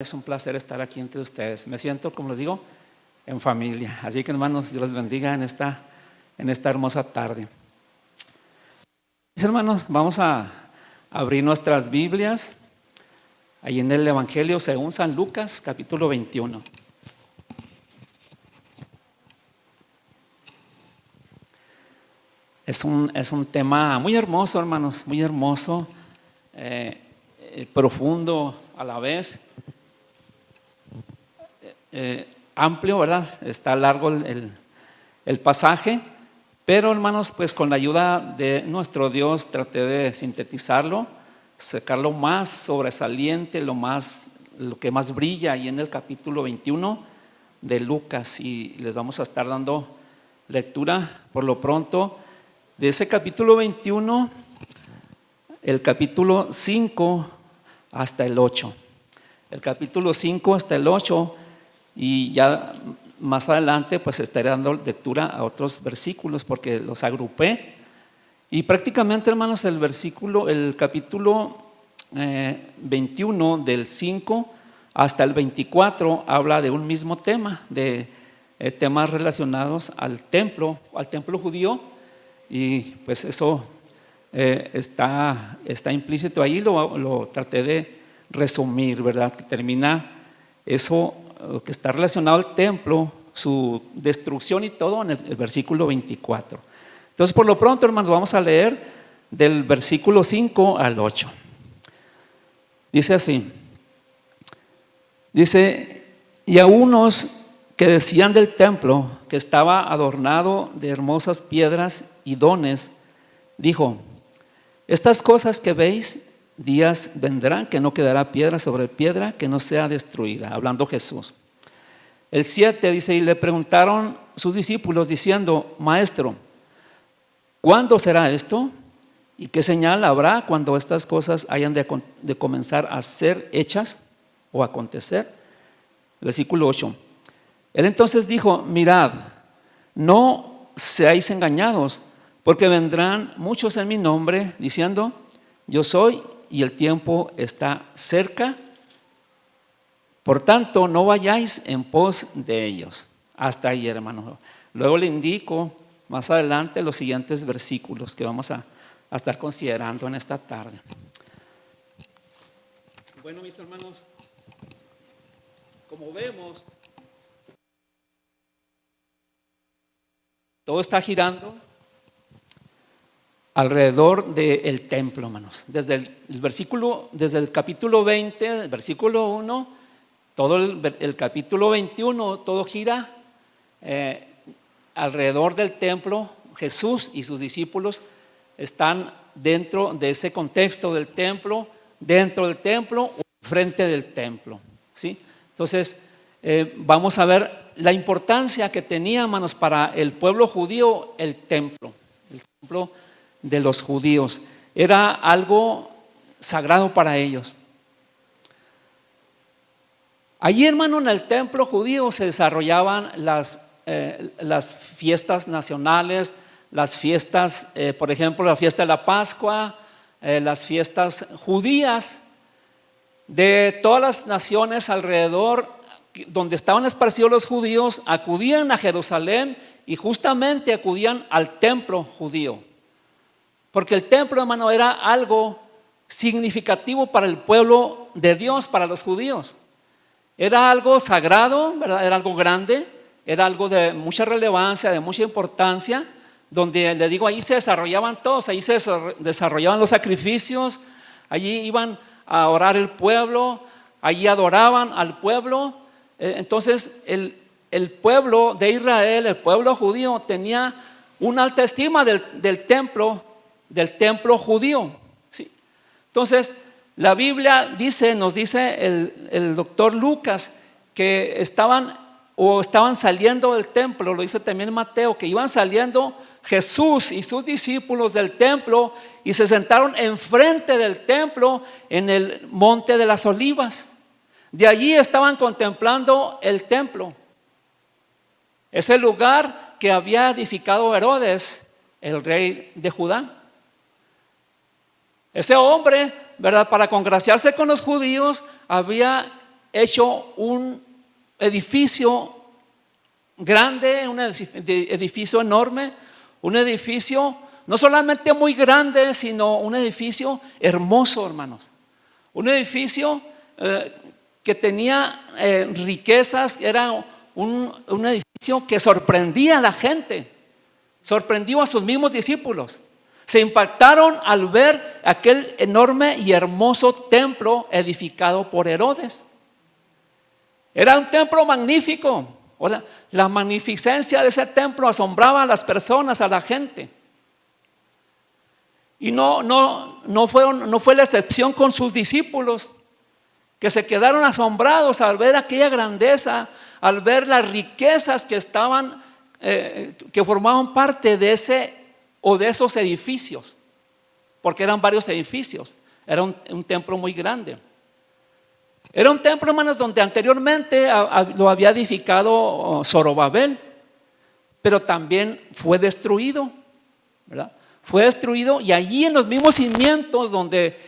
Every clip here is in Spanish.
Es un placer estar aquí entre ustedes. Me siento, como les digo, en familia. Así que, hermanos, Dios les bendiga en esta hermosa tarde. Mis hermanos, vamos a abrir nuestras Biblias ahí en el Evangelio según San Lucas, capítulo 21. Es un tema muy hermoso, hermanos, muy hermoso, profundo a la vez. Amplio, ¿verdad? Está largo el pasaje, pero hermanos, pues con la ayuda de nuestro Dios traté de sintetizarlo, sacarlo más sobresaliente, lo que más brilla ahí en el capítulo 21 de Lucas, y les vamos a estar dando lectura por lo pronto de ese capítulo 21, el capítulo 5 hasta el 8. El capítulo 5 hasta el 8. Y ya más adelante pues estaré dando lectura a otros versículos porque los agrupé. Y prácticamente, hermanos, el capítulo 21 del 5 hasta el 24 habla de un mismo tema, de temas relacionados al templo judío. Y pues eso está implícito ahí, lo traté de resumir, ¿verdad? Que termina eso que está relacionado al templo, su destrucción y todo en el versículo 24. Entonces, por lo pronto, hermanos, vamos a leer del versículo 5 al 8. Dice así: dice, y a unos que decían del templo que estaba adornado de hermosas piedras y dones, dijo: estas cosas que veis, días vendrán que no quedará piedra sobre piedra que no sea destruida. Hablando Jesús. El 7 dice: y le preguntaron sus discípulos diciendo: Maestro, ¿cuándo será esto? ¿Y qué señal habrá cuando estas cosas hayan de comenzar a ser hechas o acontecer? Versículo 8. Él entonces dijo: mirad, no seáis engañados, porque vendrán muchos en mi nombre diciendo: yo soy, y el tiempo está cerca. Por tanto, no vayáis en pos de ellos. Hasta ahí, hermano. Luego le indico más adelante los siguientes versículos que vamos a estar considerando en esta tarde. Bueno, mis hermanos, como vemos, todo está girando alrededor del templo, hermanos. Desde el capítulo 20, el versículo 1, todo el capítulo 21, todo gira alrededor del templo. Jesús y sus discípulos están dentro de ese contexto del templo, dentro del templo o frente del templo, ¿sí? Entonces, vamos a ver la importancia que tenía, hermanos, para el pueblo judío el templo de los judíos. Era algo sagrado para ellos. Allí, hermano, en el templo judío se desarrollaban las fiestas nacionales, las fiestas, por ejemplo, la fiesta de la Pascua, las fiestas judías de todas las naciones alrededor donde estaban esparcidos los judíos, acudían a Jerusalén y justamente acudían al templo judío. Porque el templo, hermano, era algo significativo para el pueblo de Dios, para los judíos. Era algo sagrado, ¿verdad? Era algo grande, era algo de mucha relevancia, de mucha importancia, donde le digo, ahí se desarrollaban todos, ahí se desarrollaban los sacrificios, allí iban a orar el pueblo, allí adoraban al pueblo. Entonces el pueblo de Israel, el pueblo judío, tenía una alta estima del templo judío, ¿sí? Entonces la Biblia nos dice el doctor Lucas que estaban saliendo del templo, lo dice también Mateo, que iban saliendo Jesús y sus discípulos del templo y se sentaron enfrente del templo en el monte de las olivas. De allí estaban contemplando el templo, ese lugar que había edificado Herodes, el rey de Judá. Ese hombre, ¿verdad?, para congraciarse con los judíos, había hecho un edificio grande, un edificio enorme, un edificio no solamente muy grande, sino un edificio hermoso, hermanos. Un edificio que tenía riquezas, era un edificio que sorprendía a la gente, sorprendió a sus mismos discípulos. Se impactaron al ver aquel enorme y hermoso templo edificado por Herodes. Era un templo magnífico. O sea, la magnificencia de ese templo asombraba a las personas, a la gente. Y no fue la excepción con sus discípulos, que se quedaron asombrados al ver aquella grandeza, al ver las riquezas que estaban, que formaban parte de esos edificios, porque eran varios edificios. Era un templo muy grande. Era un templo, hermanos, donde anteriormente lo había edificado Zorobabel, pero también fue destruido, ¿verdad? Fue destruido, y allí en los mismos cimientos donde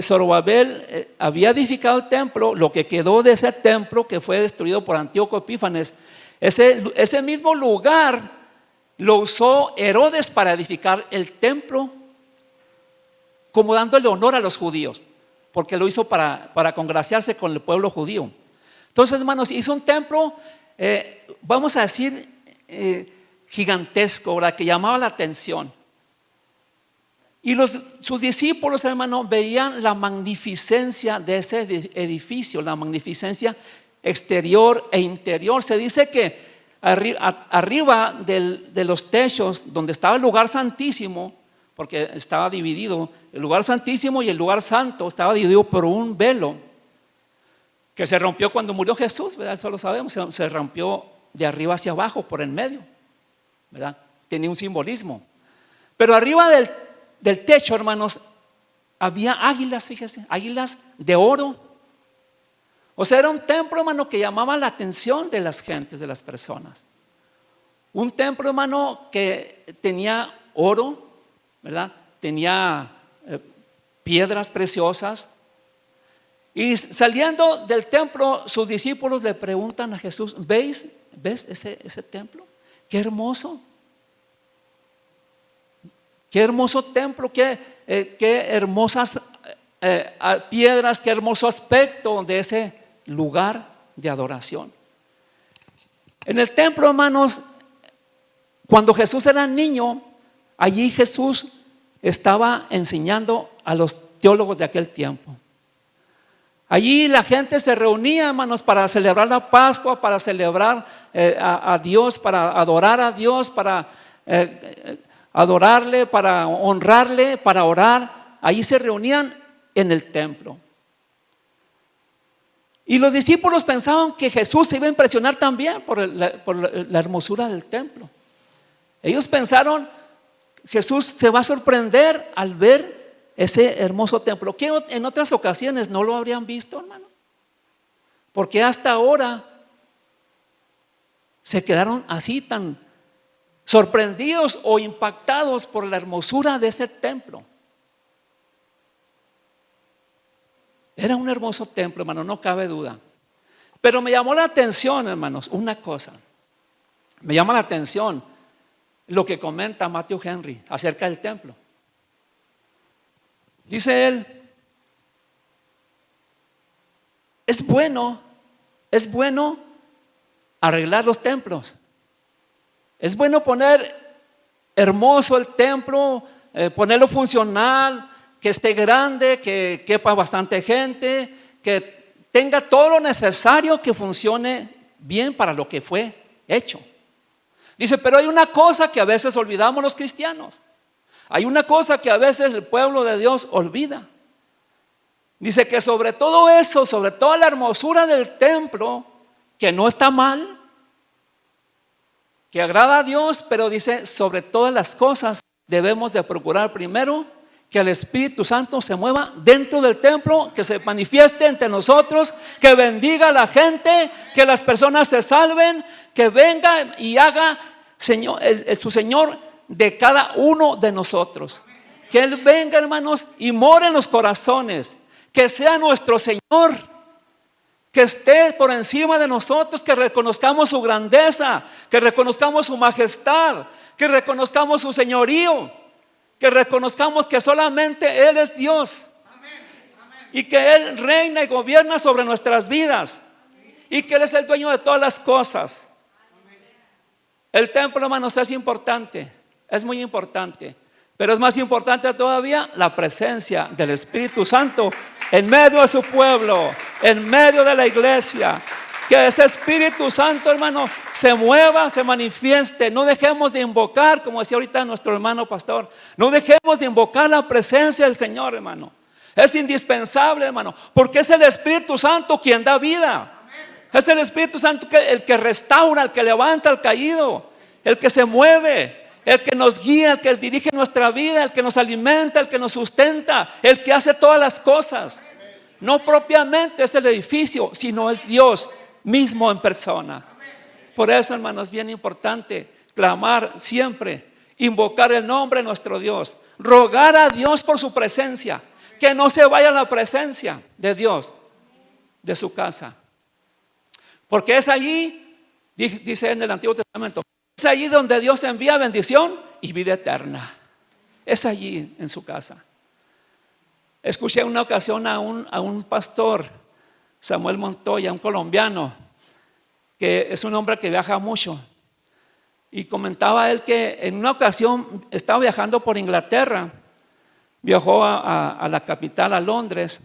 Zorobabel había edificado el templo, lo que quedó de ese templo que fue destruido por Antíoco Epífanes, ese mismo lugar lo usó Herodes para edificar el templo, como dándole honor a los judíos, porque lo hizo para congraciarse con el pueblo judío. Entonces, hermanos, hizo un templo, vamos a decir, gigantesco, ¿verdad? Que llamaba la atención. Y sus discípulos, hermanos, veían la magnificencia de ese edificio, la magnificencia exterior e interior. Se dice que arriba de los techos, donde estaba el lugar santísimo, porque estaba dividido, el lugar santísimo y el lugar santo estaba dividido por un velo que se rompió cuando murió Jesús, ¿verdad? Eso lo sabemos, se rompió de arriba hacia abajo, por en medio, ¿verdad? Tenía un simbolismo. Pero arriba del techo, hermanos, había águilas, fíjese, águilas de oro. O sea, era un templo, hermano, que llamaba la atención de las gentes, de las personas. Un templo, hermano, que tenía oro, ¿verdad? Tenía piedras preciosas. Y saliendo del templo, sus discípulos le preguntan a Jesús: ¿ves ese templo? Qué hermoso. Qué hermoso templo, qué hermosas piedras, qué hermoso aspecto de ese lugar de adoración. En el templo, hermanos, cuando Jesús era niño, allí Jesús estaba enseñando a los teólogos de aquel tiempo. Allí la gente se reunía, hermanos, para celebrar la Pascua, para celebrar a Dios, para adorar a Dios, para adorarle, para honrarle, para orar. Allí se reunían en el templo. Y los discípulos pensaban que Jesús se iba a impresionar también por la hermosura del templo. Ellos pensaron: Jesús se va a sorprender al ver ese hermoso templo, que en otras ocasiones no lo habrían visto, hermano. Porque hasta ahora se quedaron así tan sorprendidos o impactados por la hermosura de ese templo. Era un hermoso templo, hermano, no cabe duda. Pero me llamó la atención, hermanos, una cosa. Me llama la atención lo que comenta Matthew Henry acerca del templo. Dice él: es bueno arreglar los templos. Es bueno poner hermoso el templo, ponerlo funcional, que esté grande, que quepa bastante gente, que tenga todo lo necesario, que funcione bien para lo que fue hecho. Dice: pero hay una cosa que a veces olvidamos los cristianos. Hay una cosa que a veces el pueblo de Dios olvida. Dice que sobre todo eso, sobre toda la hermosura del templo, que no está mal, que agrada a Dios, pero dice: sobre todas las cosas debemos de procurar primero que el Espíritu Santo se mueva dentro del templo, que se manifieste entre nosotros, que bendiga a la gente, que las personas se salven, que venga y haga su Señor de cada uno de nosotros. Que Él venga, hermanos, y more en los corazones, que sea nuestro Señor, que esté por encima de nosotros, que reconozcamos su grandeza, que reconozcamos su majestad, que reconozcamos su señorío, que reconozcamos que solamente Él es Dios y que Él reina y gobierna sobre nuestras vidas y que Él es el dueño de todas las cosas. El templo, hermanos, es importante, es muy importante, pero es más importante todavía la presencia del Espíritu Santo en medio de su pueblo, en medio de la iglesia. Que ese Espíritu Santo, hermano, se mueva, se manifieste. No dejemos de invocar, como decía ahorita nuestro hermano pastor, no dejemos de invocar la presencia del Señor, hermano. Es indispensable, hermano, porque es el Espíritu Santo quien da vida. Es el Espíritu Santo el que restaura, el que levanta al caído, el que se mueve, el que nos guía, el que dirige nuestra vida, el que nos alimenta, el que nos sustenta, el que hace todas las cosas. No propiamente es el edificio, sino es Dios mismo en persona. Por eso, hermanos, es bien importante clamar siempre, invocar el nombre de nuestro Dios, rogar a Dios por su presencia, que no se vaya la presencia de Dios de su casa. Porque es allí, dice en el Antiguo Testamento, es allí donde Dios envía bendición y vida eterna. Es allí en su casa. Escuché en una ocasión a un pastor, Samuel Montoya, un colombiano, que es un hombre que viaja mucho. Y comentaba él que en una ocasión estaba viajando por Inglaterra, viajó a la capital, a Londres,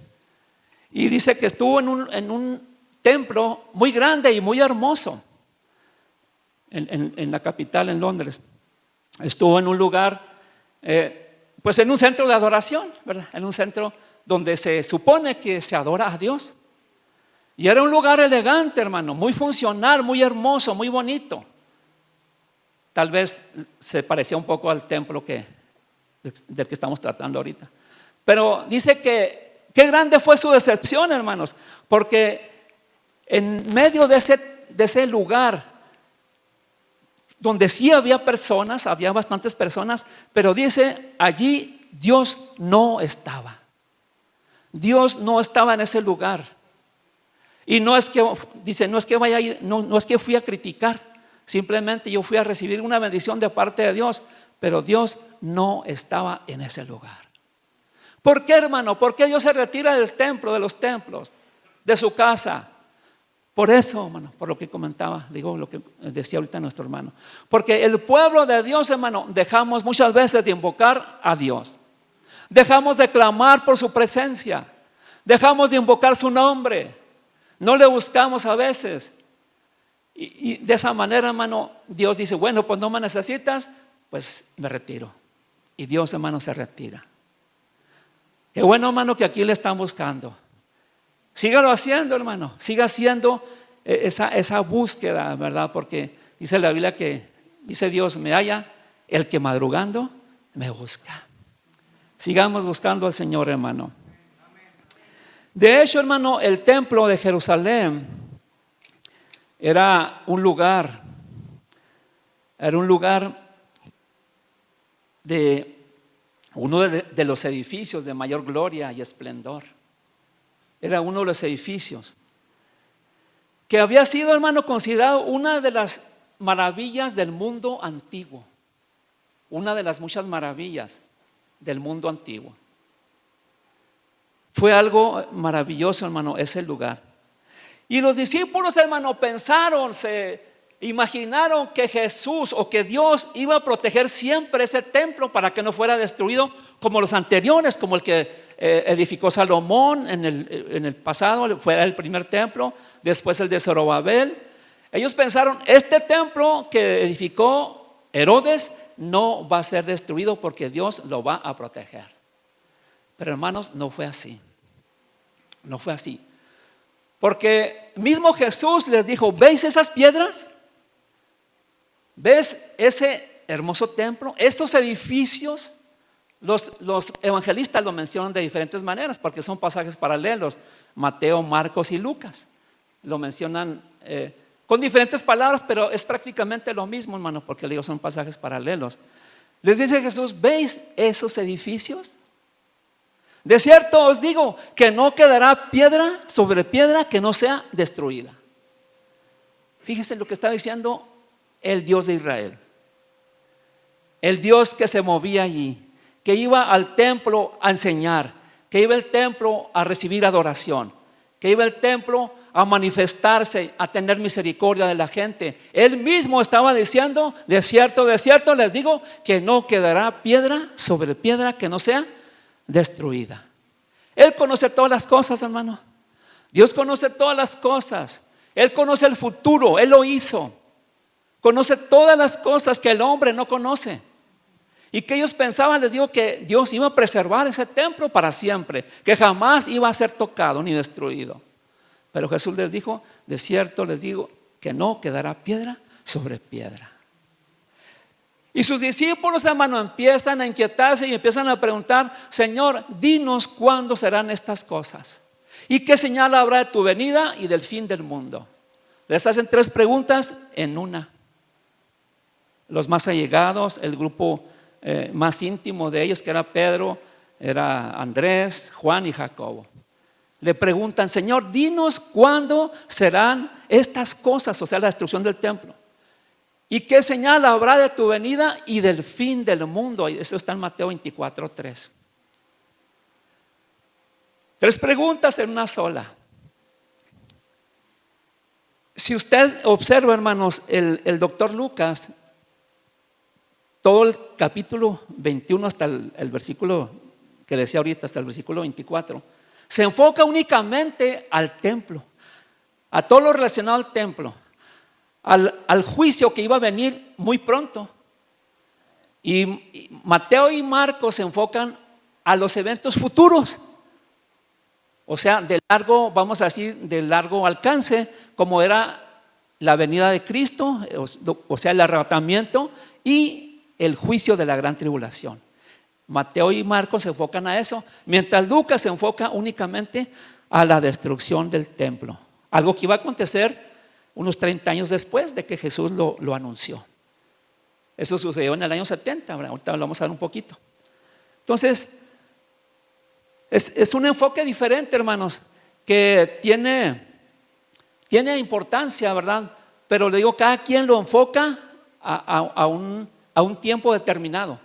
y dice que estuvo en un templo muy grande y muy hermoso en la capital, en Londres. Estuvo en un lugar, pues en un centro de adoración, ¿verdad? En un centro donde se supone que se adora a Dios. Y era un lugar elegante, hermano, muy funcional, muy hermoso, muy bonito. Tal vez se parecía un poco al templo del que estamos tratando ahorita. Pero dice que qué grande fue su decepción, hermanos, porque en medio de ese lugar donde sí había personas, había bastantes personas, pero dice, allí Dios no estaba. Dios no estaba en ese lugar. Y no es que, dice, no es que vaya a ir, no es que fui a criticar, simplemente yo fui a recibir una bendición de parte de Dios, pero Dios no estaba en ese lugar. ¿Por qué, hermano? ¿Por qué Dios se retira del templo, de los templos, de su casa? Por eso, hermano, por lo que comentaba, digo lo que decía ahorita nuestro hermano. Porque el pueblo de Dios, hermano, dejamos muchas veces de invocar a Dios. Dejamos de clamar por su presencia. Dejamos de invocar su nombre. No le buscamos a veces. Y de esa manera, hermano, Dios dice, bueno, pues no me necesitas, pues me retiro. Y Dios, hermano, se retira. Qué bueno, hermano, que aquí le están buscando. Sígalo haciendo, hermano. Siga haciendo esa búsqueda, ¿verdad? Porque dice la Biblia que, dice Dios, me halla el que madrugando me busca. Sigamos buscando al Señor, hermano. De hecho, hermano, el templo de Jerusalén era un lugar de uno de los edificios de mayor gloria y esplendor. Era uno de los edificios que había sido, hermano, considerado una de las maravillas del mundo antiguo. Una de las muchas maravillas del mundo antiguo. Fue algo maravilloso, hermano, ese lugar. Y los discípulos, hermano, pensaron, se imaginaron que Jesús o que Dios iba a proteger siempre ese templo para que no fuera destruido como los anteriores, como el que edificó Salomón en el pasado, fue el primer templo, después el de Zorobabel. Ellos pensaron, este templo que edificó Herodes no va a ser destruido porque Dios lo va a proteger. Pero, hermanos, no fue así. No fue así. Porque mismo Jesús les dijo, ¿veis esas piedras? ¿Ves ese hermoso templo? Estos edificios, los evangelistas lo mencionan de diferentes maneras porque son pasajes paralelos. Mateo, Marcos y Lucas lo mencionan con diferentes palabras, pero es prácticamente lo mismo, hermano, porque ellos son pasajes paralelos. Les dice Jesús, ¿veis esos edificios? De cierto os digo que no quedará piedra sobre piedra que no sea destruida. Fíjense lo que está diciendo el Dios de Israel. El Dios que se movía allí, que iba al templo a enseñar, que iba al templo a recibir adoración, que iba al templo a manifestarse, a tener misericordia de la gente. Él mismo estaba diciendo: de cierto les digo que no quedará piedra sobre piedra que no sea destruida. Él conoce todas las cosas, hermano. Dios conoce todas las cosas. Él conoce el futuro, Él lo hizo. Conoce todas las cosas que el hombre no conoce. Y que ellos pensaban, les digo, que Dios iba a preservar ese templo para siempre, que jamás iba a ser tocado ni destruido. Pero Jesús les dijo: de cierto les digo que no quedará piedra sobre piedra. Y sus discípulos, hermano, empiezan a inquietarse y empiezan a preguntar: Señor, dinos cuándo serán estas cosas, y qué señal habrá de tu venida y del fin del mundo. Les hacen 3 preguntas en una. Los más allegados, el grupo más íntimo de ellos, que era Pedro, era Andrés, Juan y Jacobo, le preguntan: Señor, dinos cuándo serán estas cosas, o sea, la destrucción del templo, y qué señal habrá de tu venida y del fin del mundo. Y eso está en Mateo 24:3. 3 preguntas en una sola. Si usted observa, hermanos, el doctor Lucas, todo el capítulo 21 hasta el versículo que decía ahorita, hasta el versículo 24, se enfoca únicamente al templo, a todo lo relacionado al templo, al juicio que iba a venir muy pronto. Y Mateo y Marcos se enfocan a los eventos futuros, o sea, de largo, vamos a decir, de largo alcance, como era la venida de Cristo, o sea, el arrebatamiento y el juicio de la gran tribulación. Mateo y Marcos se enfocan a eso, mientras Lucas se enfoca únicamente a la destrucción del templo, algo que iba a acontecer unos 30 años después de que Jesús lo anunció. Eso sucedió en el año 70, ahorita lo vamos a ver un poquito. Entonces, es un enfoque diferente, hermanos, que tiene importancia, ¿verdad? Pero le digo, cada quien lo enfoca a un tiempo determinado.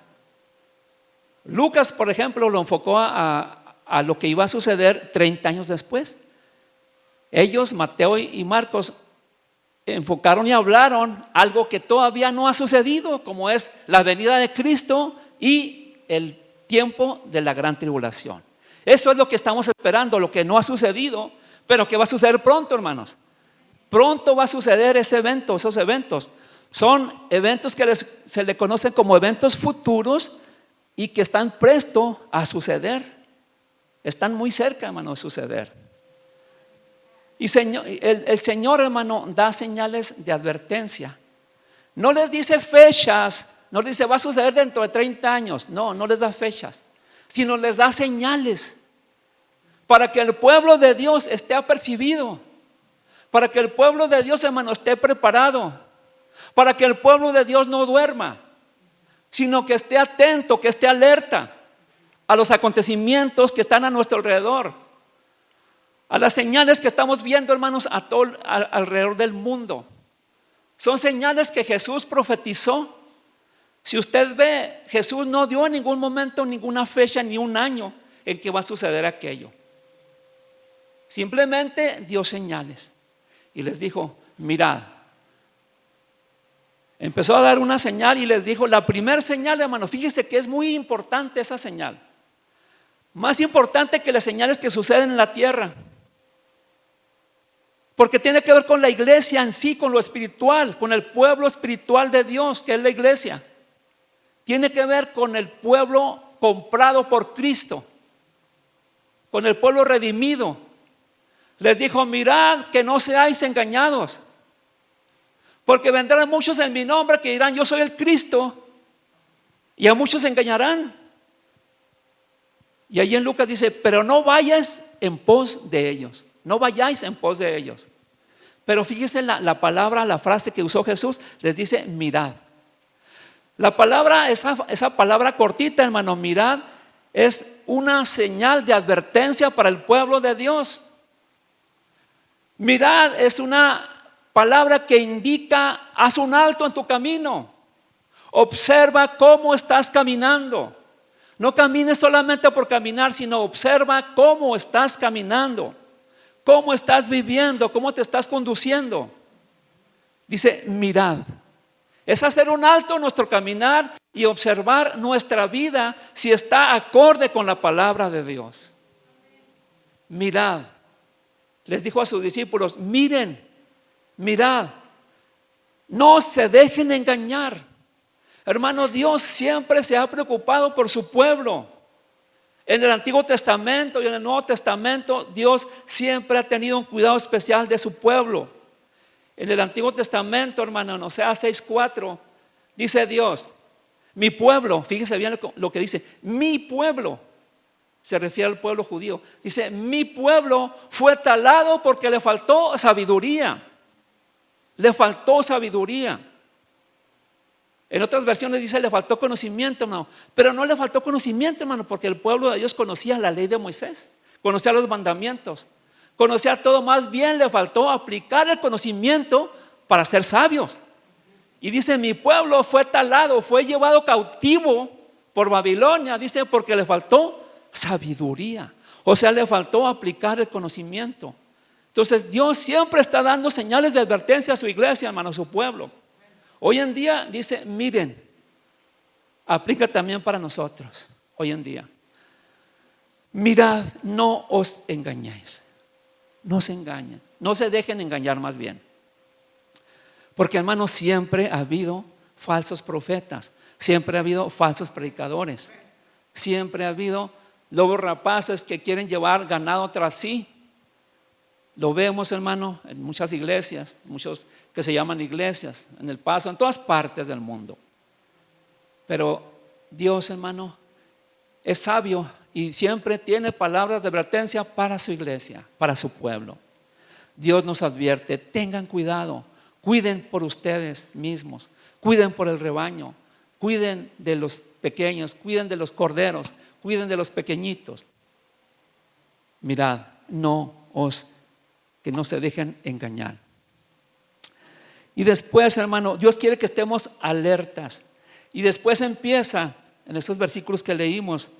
Lucas, por ejemplo, lo enfocó a lo que iba a suceder 30 años después. Ellos, Mateo y Marcos, enfocaron y hablaron algo que todavía no ha sucedido, como es la venida de Cristo y el tiempo de la gran tribulación. Eso es lo que estamos esperando, lo que no ha sucedido, pero que va a suceder pronto, hermanos. Pronto va a suceder ese evento, esos eventos. Son eventos que se le conocen como eventos futuros y que están presto a suceder. Están muy cerca, hermano, de suceder. Y el Señor, hermano, da señales de advertencia. No les dice fechas, no les dice va a suceder dentro de 30 años. No les da fechas, sino les da señales para que el pueblo de Dios esté apercibido, para que el pueblo de Dios, hermano, esté preparado, para que el pueblo de Dios no duerma, sino que esté atento, que esté alerta a los acontecimientos que están a nuestro alrededor, a las señales que estamos viendo, hermanos, alrededor del mundo. Son señales que Jesús profetizó. Si usted ve, Jesús no dio en ningún momento ninguna fecha ni un año en que va a suceder aquello. Simplemente dio señales y les dijo: mirad. Empezó a dar una señal y les dijo, la primera señal, hermano, fíjese que es muy importante esa señal, más importante que las señales que suceden en la tierra, porque tiene que ver con la iglesia en sí, con lo espiritual, con el pueblo espiritual de Dios, que es la iglesia. Tiene que ver con el pueblo comprado por Cristo, con el pueblo redimido. Les dijo: mirad que no seáis engañados, porque vendrán muchos en mi nombre que dirán: yo soy el Cristo, y a muchos se engañarán. Y allí en Lucas dice: pero no vayáis en pos de ellos. No vayáis en pos de ellos. Pero fíjese la palabra, la frase que usó Jesús, les dice: mirad. La palabra, esa palabra cortita, hermano, mirad, es una señal de advertencia para el pueblo de Dios. Mirad es una palabra que indica: haz un alto en tu camino, observa cómo estás caminando. No camines solamente por caminar, sino observa cómo estás caminando, cómo estás viviendo, cómo te estás conduciendo. Dice: mirad. Es hacer un alto en nuestro caminar y observar nuestra vida si está acorde con la palabra de Dios. Mirad. Les dijo a sus discípulos: miren, mirad, no se dejen engañar. Hermano, Dios siempre se ha preocupado por su pueblo. En el Antiguo Testamento y en el Nuevo Testamento, Dios siempre ha tenido un cuidado especial de su pueblo. En el Antiguo Testamento, hermano, en Oseas 6:4, dice Dios: mi pueblo, fíjese bien lo que dice, mi pueblo, se refiere al pueblo judío. Dice: mi pueblo fue talado porque le faltó sabiduría. Le faltó sabiduría. En otras versiones dice: le faltó conocimiento, hermano. Pero no le faltó conocimiento, hermano, porque el pueblo de Dios conocía la ley de Moisés, conocía los mandamientos, conocía todo. Más bien le faltó aplicar el conocimiento para ser sabios. Y dice: mi pueblo fue talado, fue llevado cautivo por Babilonia, dice, porque le faltó sabiduría. O sea, le faltó aplicar el conocimiento. Entonces Dios siempre está dando señales de advertencia a su iglesia, hermano, a su pueblo. Hoy en día dice: miren, aplica también para nosotros hoy en día. Mirad, no os engañéis. No se engañen, no se dejen engañar, más bien. Porque, hermano, siempre ha habido falsos profetas, siempre ha habido falsos predicadores, siempre ha habido lobos rapaces que quieren llevar ganado tras sí. Lo vemos, hermano, en muchas iglesias, muchos que se llaman iglesias, en El Paso, en todas partes del mundo. Pero Dios, hermano, es sabio y siempre tiene palabras de advertencia para su iglesia, para su pueblo. Dios nos advierte: tengan cuidado, cuiden por ustedes mismos, cuiden por el rebaño, cuiden de los pequeños, cuiden de los corderos, cuiden de los pequeñitos. Mirad, que no se dejen engañar. Y después, hermano, Dios quiere que estemos alertas. Y después empieza, en esos versículos que leímos,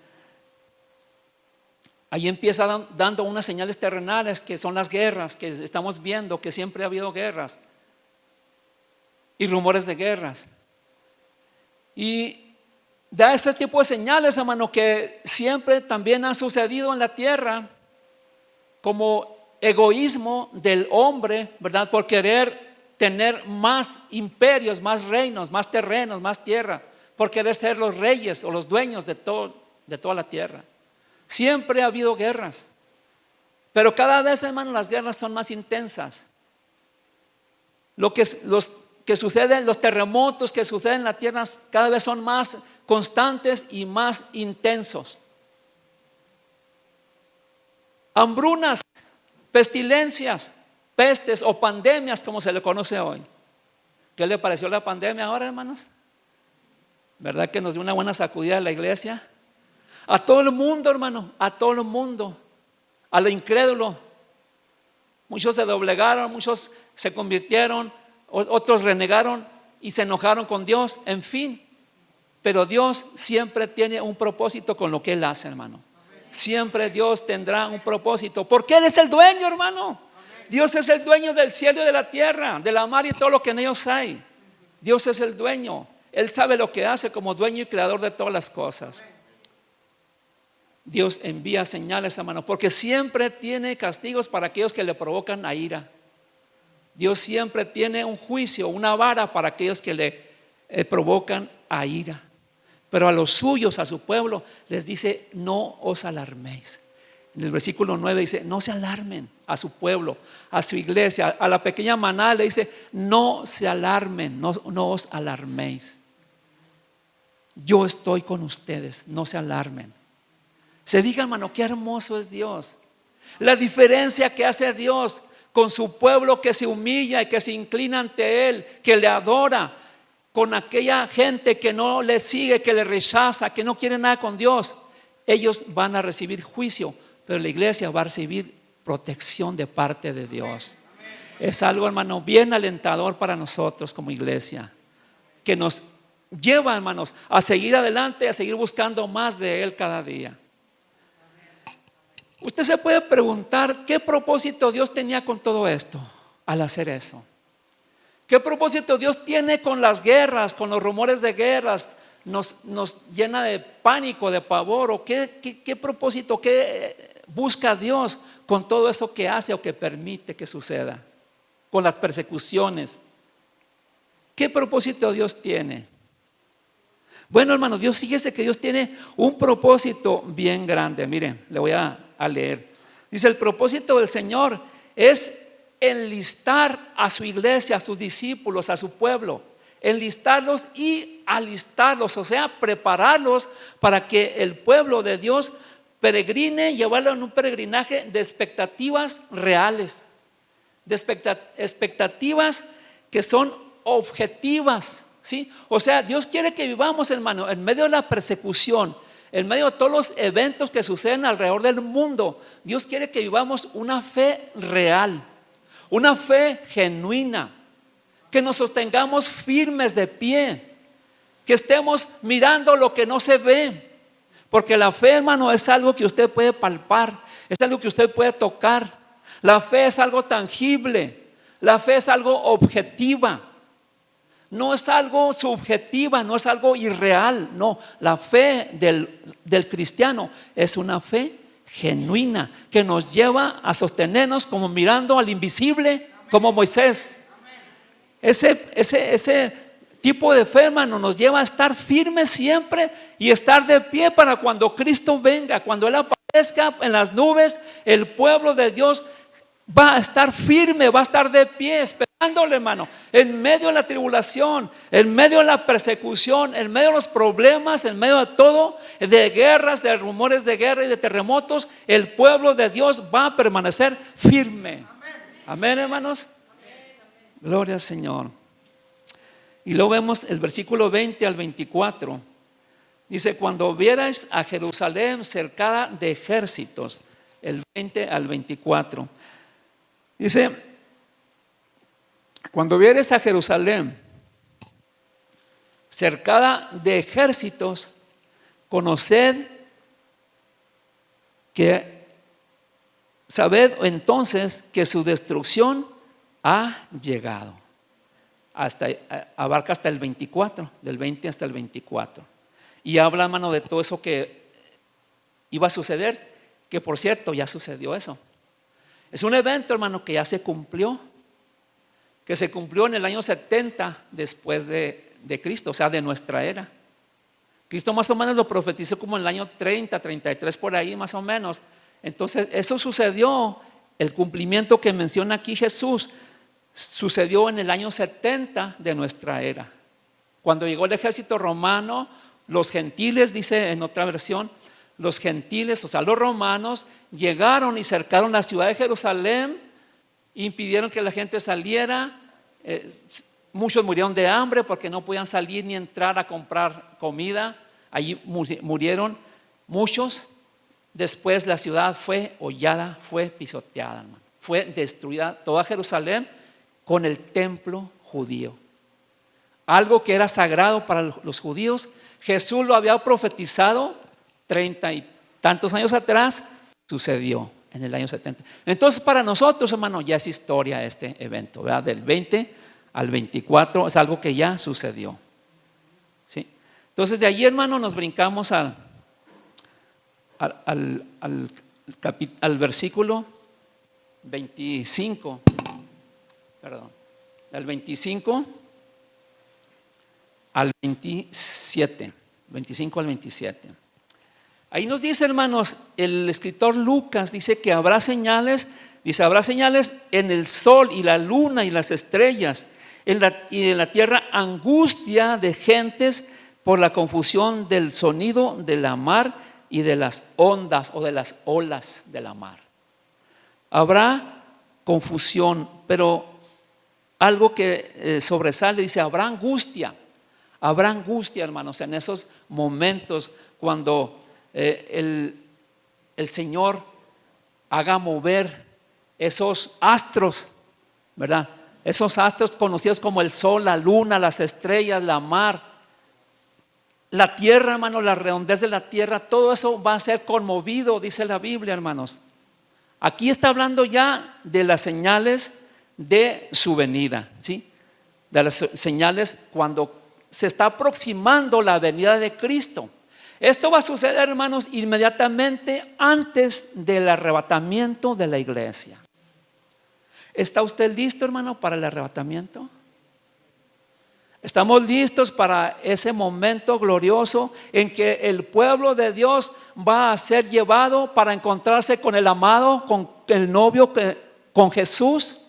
ahí empieza dando unas señales terrenales, que son las guerras que estamos viendo, que siempre ha habido guerras y rumores de guerras. Y da este tipo de señales, hermano, que siempre también han sucedido en la tierra, como egoísmo del hombre, ¿verdad? Por querer tener más imperios, más reinos, más terrenos, más tierra, por querer ser los reyes o los dueños de toda la tierra. Siempre ha habido guerras, pero cada vez, hermano, las guerras son más intensas. Los que suceden, los terremotos que suceden en la tierra, cada vez son más constantes y más intensos. Hambrunas, pestilencias, pestes o pandemias, como se le conoce hoy. ¿Qué le pareció la pandemia ahora, hermanos? ¿Verdad que nos dio una buena sacudida a la iglesia? A todo el mundo, hermano, a todo el mundo, a lo incrédulo. Muchos se doblegaron, muchos se convirtieron, otros renegaron y se enojaron con Dios, en fin. Pero Dios siempre tiene un propósito con lo que Él hace, hermano. Siempre Dios tendrá un propósito, porque Él es el dueño, hermano. Dios es el dueño del cielo y de la tierra, de la mar y todo lo que en ellos hay. Dios es el dueño. Él sabe lo que hace como dueño y creador de todas las cosas. Dios envía señales, hermano, porque siempre tiene castigos para aquellos que le provocan a ira. Dios siempre tiene un juicio, una vara para aquellos que le provocan a ira. Pero a los suyos, a su pueblo, les dice: no os alarméis. En el versículo 9 dice: no se alarmen. A su pueblo, a su iglesia, a la pequeña manada le dice: no se alarmen, no os alarméis. Yo estoy con ustedes, no se alarmen. Se diga, hermano, qué hermoso es Dios. La diferencia que hace Dios con su pueblo que se humilla y que se inclina ante Él, que le adora, con aquella gente que no le sigue, que le rechaza, que no quiere nada con Dios. ellos van a recibir juicio, pero la iglesia va a recibir protección de parte de Dios. Es algo, hermano, bien alentador para nosotros como iglesia, que nos lleva, hermanos, a seguir adelante, a seguir buscando más de Él cada día. Usted se puede preguntar qué propósito Dios tenía con todo esto al hacer eso. ¿Qué propósito Dios tiene con las guerras, con los rumores de guerras? Nos llena de pánico, de pavor. ¿O qué propósito, qué busca Dios con todo eso que hace o que permite que suceda? Con las persecuciones. ¿Qué propósito Dios tiene? Bueno, hermanos, fíjese que Dios tiene un propósito bien grande. Miren, le voy a leer. Dice: el propósito del Señor es enlistar a su iglesia, a sus discípulos, a su pueblo, enlistarlos y alistarlos, o sea, prepararlos para que el pueblo de Dios peregrine, llevarlo en un peregrinaje de expectativas reales, de expectativas que son objetivas, ¿sí? O sea, Dios quiere que vivamos, hermano, en medio de la persecución, en medio de todos los eventos que suceden alrededor del mundo. Dios quiere que vivamos una fe real, una fe genuina, que nos sostengamos firmes de pie, que estemos mirando lo que no se ve, porque la fe, hermano, es algo que usted puede palpar, es algo que usted puede tocar. La fe es algo tangible, la fe es algo objetiva, no es algo subjetiva, no es algo irreal. No, la fe del cristiano es una fe genuina que nos lleva a sostenernos como mirando al invisible, como Moisés. Ese tipo de fe, hermano, nos lleva a estar firmes siempre y estar de pie para cuando Cristo venga, cuando Él aparezca en las nubes. El pueblo de Dios va a estar firme, va a estar de pie esperándole, hermano, en medio de la tribulación, en medio de la persecución, en medio de los problemas, en medio de todo, de guerras, de rumores de guerra y de terremotos. El pueblo de Dios va a permanecer firme. Amén, hermanos. Gloria al Señor. Y luego vemos el versículo 20 al 24. Dice: cuando vierais a Jerusalén cercada de ejércitos. El 20 al 24. Dice: cuando vieres a Jerusalén cercada de ejércitos, conoced que, sabed entonces que su destrucción ha llegado. Abarca hasta el 24, del 20 hasta el 24. Y habla, hermano, de todo eso que iba a suceder, que por cierto ya sucedió eso. Es un evento, hermano, que ya se cumplió, que se cumplió en el año 70 después de Cristo, o sea, de nuestra era. Cristo más o menos lo profetizó como en el año 30, 33, por ahí más o menos. Entonces eso sucedió, el cumplimiento que menciona aquí Jesús, sucedió en el año 70 de nuestra era. Cuando llegó el ejército romano, los gentiles, dice en otra versión, los gentiles, o sea, los romanos, llegaron y cercaron la ciudad de Jerusalén, impidieron que la gente saliera. Muchos murieron de hambre porque no podían salir ni entrar a comprar comida. Allí murieron muchos. Después la ciudad fue hollada, fue pisoteada, hermano. Fue destruida toda Jerusalén con el templo judío. Algo que era sagrado para los judíos. Jesús lo había profetizado 30 y tantos años atrás. Sucedió en el año 70. Entonces para nosotros, hermano, ya es historia este evento, ¿verdad? Del 20 al 24 es algo que ya sucedió, ¿sí? Entonces de allí, hermano, nos brincamos al versículo 25, perdón, del 25 al 27, 25 al 27. Ahí nos dice, hermanos, el escritor Lucas dice que habrá señales. Dice: habrá señales en el sol y la luna y las estrellas, y en la tierra angustia de gentes por la confusión del sonido de la mar y de las ondas o de las olas de la mar. Habrá confusión, pero algo que sobresale, dice: habrá angustia, hermanos, en esos momentos cuando el Señor haga mover esos astros, ¿verdad? Esos astros conocidos como el sol, la luna, las estrellas, la mar, la tierra, hermano, la redondez de la tierra, todo eso va a ser conmovido, dice la Biblia, hermanos. Aquí está hablando ya de las señales de su venida, ¿sí? De las señales cuando se está aproximando la venida de Cristo. Esto va a suceder, hermanos, inmediatamente antes del arrebatamiento de la iglesia. ¿Está usted listo, hermano, para el arrebatamiento? ¿Estamos listos para ese momento glorioso en que el pueblo de Dios va a ser llevado para encontrarse con el amado, con el novio, con Jesús?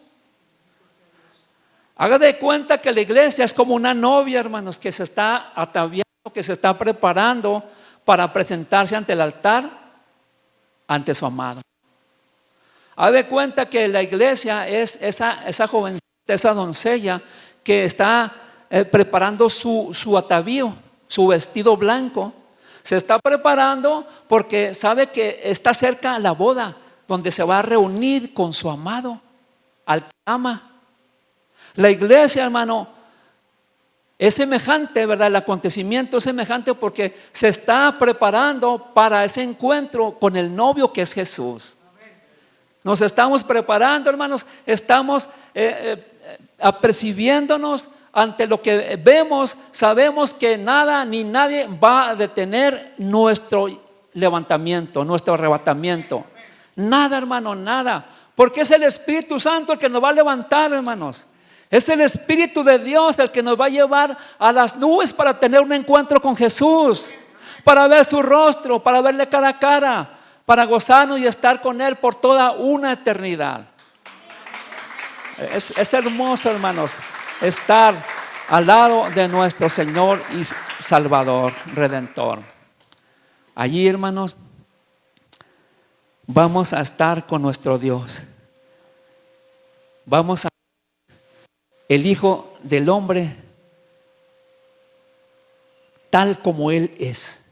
Haga de cuenta que la iglesia es como una novia, hermanos, que se está ataviando, que se está preparando para presentarse ante el altar, ante su amado. Haga de cuenta que la iglesia es esa jovencita, esa doncella que está preparando su atavío, su vestido blanco. Se está preparando porque sabe que está cerca la boda, donde se va a reunir con su amado, al que ama. La iglesia, hermano, es semejante, ¿verdad? El acontecimiento es semejante porque se está preparando para ese encuentro con el novio que es Jesús. Nos estamos preparando, hermanos, estamos apercibiéndonos ante lo que vemos. Sabemos que nada ni nadie va a detener nuestro levantamiento, nuestro arrebatamiento. Nada, hermano, nada. Porque es el Espíritu Santo el que nos va a levantar, hermanos. Es el Espíritu de Dios el que nos va a llevar a las nubes para tener un encuentro con Jesús, para ver su rostro, para verle cara a cara, para gozarnos y estar con Él por toda una eternidad. Es hermoso, hermanos, estar al lado de nuestro Señor y Salvador, Redentor. Allí, hermanos, vamos a estar con nuestro Dios. Vamos a el Hijo del Hombre tal como Él es.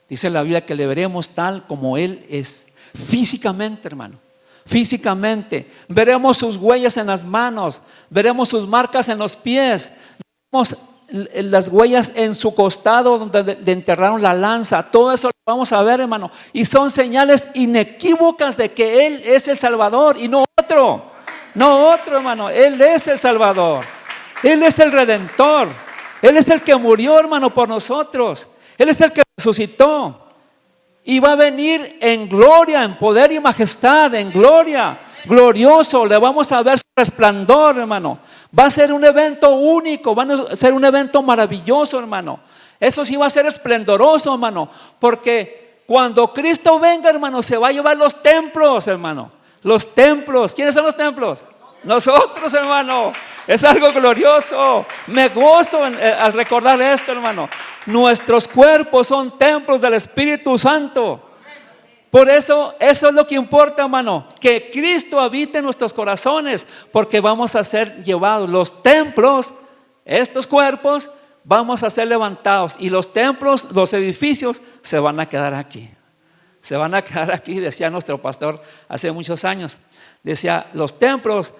Dice la Biblia que le veremos tal como Él es. Físicamente, hermano. Físicamente. Veremos sus huellas en las manos. Veremos sus marcas en los pies. Veremos las huellas en su costado donde le enterraron la lanza. Todo eso lo vamos a ver, hermano. Y son señales inequívocas de que Él es el Salvador y no otro. No otro, hermano. Él es el Salvador. Él es el Redentor. Él es el que murió, hermano, por nosotros. Él es el que resucitó. Y va a venir en gloria, en poder y majestad, en gloria, glorioso. Le vamos a ver su resplandor, hermano. Va a ser un evento único, va a ser un evento maravilloso, hermano. Eso sí va a ser esplendoroso, hermano. Porque cuando Cristo venga, hermano, se va a llevar los templos, hermano. Los templos. ¿Quiénes son los templos? Nosotros, hermano. Es algo glorioso. Me gozo al recordar esto, hermano. Nuestros cuerpos son templos del Espíritu Santo. Por eso es lo que importa, hermano, que Cristo habite en nuestros corazones, porque vamos a ser llevados. Los templos, estos cuerpos, vamos a ser levantados. Y los templos, los edificios, se van a quedar aquí. Se van a quedar aquí, decía nuestro pastor hace muchos años. Decía, los templos,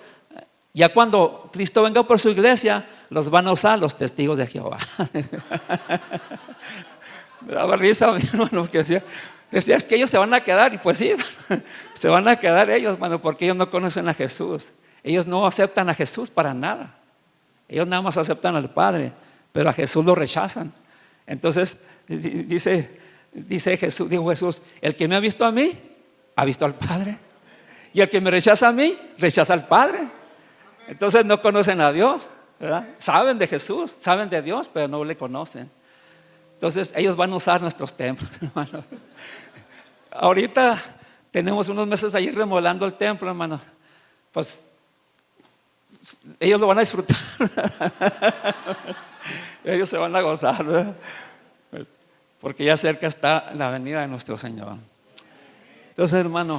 ya cuando Cristo venga por su iglesia, los van a usar los testigos de Jehová. Me daba risa, mi hermano, porque decía, es que ellos se van a quedar. Y pues sí, se van a quedar ellos, hermano, porque ellos no conocen a Jesús. Ellos no aceptan a Jesús para nada. Ellos nada más aceptan al Padre, pero a Jesús lo rechazan. Entonces dice Jesús, dijo Jesús, el que me ha visto a mí, ha visto al Padre. Y el que me rechaza a mí, rechaza al Padre. Entonces no conocen a Dios, ¿verdad? Saben de Jesús, saben de Dios, pero no le conocen. Entonces ellos van a usar nuestros templos, hermano. Ahorita tenemos unos meses ahí remodelando el templo, hermano. Pues ellos lo van a disfrutar. Ellos se van a gozar, ¿verdad? Porque ya cerca está la venida de nuestro Señor. Entonces, hermano,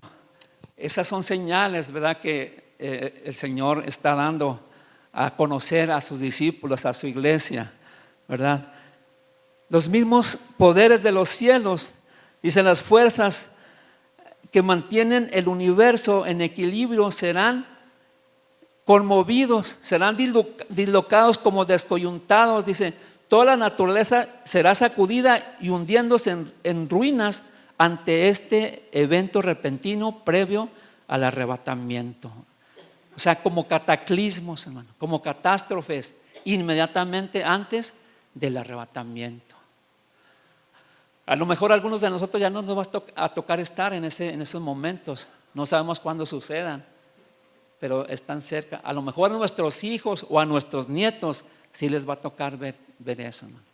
esas son señales, ¿verdad?, que el Señor está dando a conocer a sus discípulos, a su iglesia, ¿verdad? Los mismos poderes de los cielos Dice, las fuerzas que mantienen el universo en equilibrio serán conmovidos, serán dislocados como descoyuntados. Dice, toda la naturaleza será sacudida y hundiéndose en ruinas ante este evento repentino previo al arrebatamiento. O sea, como cataclismos, hermano, como catástrofes inmediatamente antes del arrebatamiento. A lo mejor a algunos de nosotros ya no nos va a tocar estar en esos momentos. No sabemos cuándo sucedan, pero están cerca. A lo mejor a nuestros hijos o a nuestros nietos sí les va a tocar ver eso, hermano.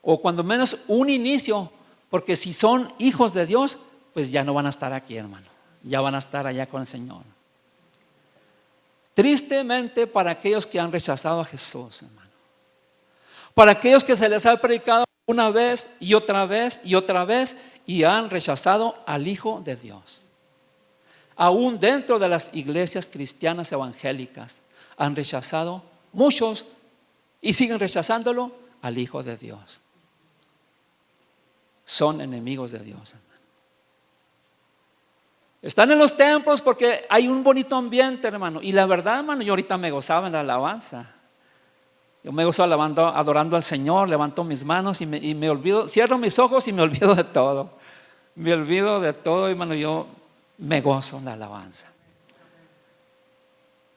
O cuando menos un inicio, porque si son hijos de Dios, pues ya no van a estar aquí, hermano. Ya van a estar allá con el Señor. Tristemente para aquellos que han rechazado a Jesús, hermano. Para aquellos que se les ha predicado una vez y otra vez y otra vez y han rechazado al Hijo de Dios. Aún dentro de las iglesias cristianas evangélicas han rechazado muchos y siguen rechazándolo al Hijo de Dios. Son enemigos de Dios, hermano. Están en los templos porque hay un bonito ambiente, hermano. Y la verdad, hermano, yo ahorita me gozaba en la alabanza. Yo me gozo adorando al Señor, levanto mis manos y me olvido, cierro mis ojos y me olvido de todo. Me olvido de todo, hermano, yo me gozo en la alabanza.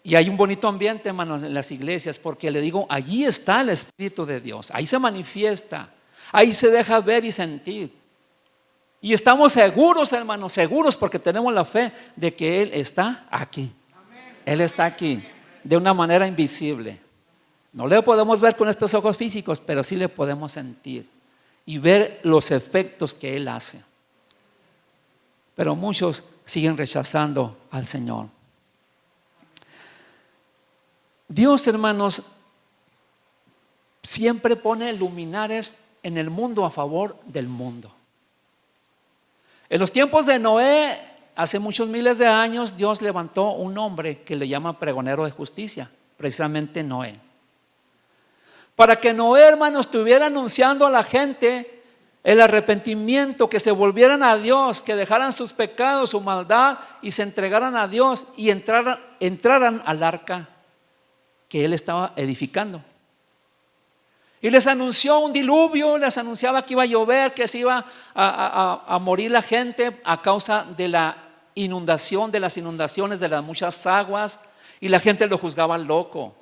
Y hay un bonito ambiente, hermano, en las iglesias, porque le digo, allí está el Espíritu de Dios, ahí se manifiesta, ahí se deja ver y sentir. Y estamos seguros, hermanos, seguros porque tenemos la fe de que Él está aquí. Él está aquí de una manera invisible. No le podemos ver con estos ojos físicos, pero sí le podemos sentir y ver los efectos que Él hace. Pero muchos siguen rechazando al Señor. Dios, hermanos, siempre pone luminares en el mundo a favor del mundo. En los tiempos de Noé, hace muchos miles de años, Dios levantó un hombre que le llama pregonero de justicia, precisamente Noé. Para que Noé, hermano, estuviera anunciando a la gente el arrepentimiento, que se volvieran a Dios, que dejaran sus pecados, su maldad y se entregaran a Dios y entraran al arca que Él estaba edificando. Y les anunció un diluvio, les anunciaba que iba a llover, que se iba a morir la gente a causa de la inundación, de las inundaciones, de las muchas aguas. Y la gente lo juzgaba loco.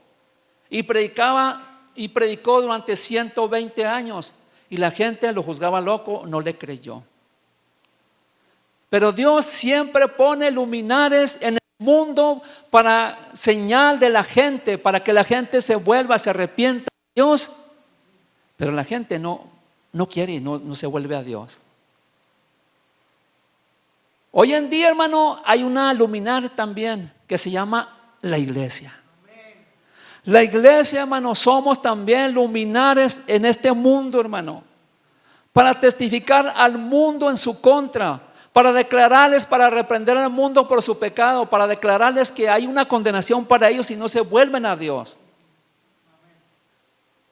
Y predicó durante 120 años. Y la gente lo juzgaba loco, no le creyó. Pero Dios siempre pone luminares en el mundo para señal de la gente, para que la gente se vuelva, se arrepienta de Dios. Pero la gente no quiere y no se vuelve a Dios. Hoy en día, hermano, hay una luminaria también que se llama la iglesia. La iglesia, hermano, somos también luminares en este mundo, hermano, para testificar al mundo en su contra, para declararles, para reprender al mundo por su pecado, para declararles que hay una condenación para ellos si no se vuelven a Dios.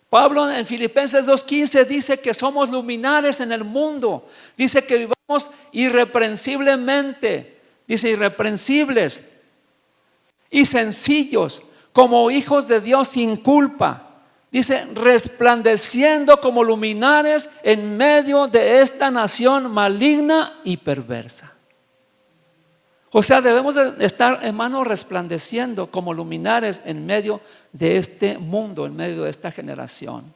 Pablo en Filipenses 2:15 dice que somos luminares en el mundo. Dice que vivamos irreprensiblemente, dice irreprensibles y sencillos, como hijos de Dios sin culpa. Dice, resplandeciendo como luminares en medio de esta nación maligna y perversa. O sea, debemos de estar, hermanos, resplandeciendo como luminares en medio de este mundo, en medio de esta generación.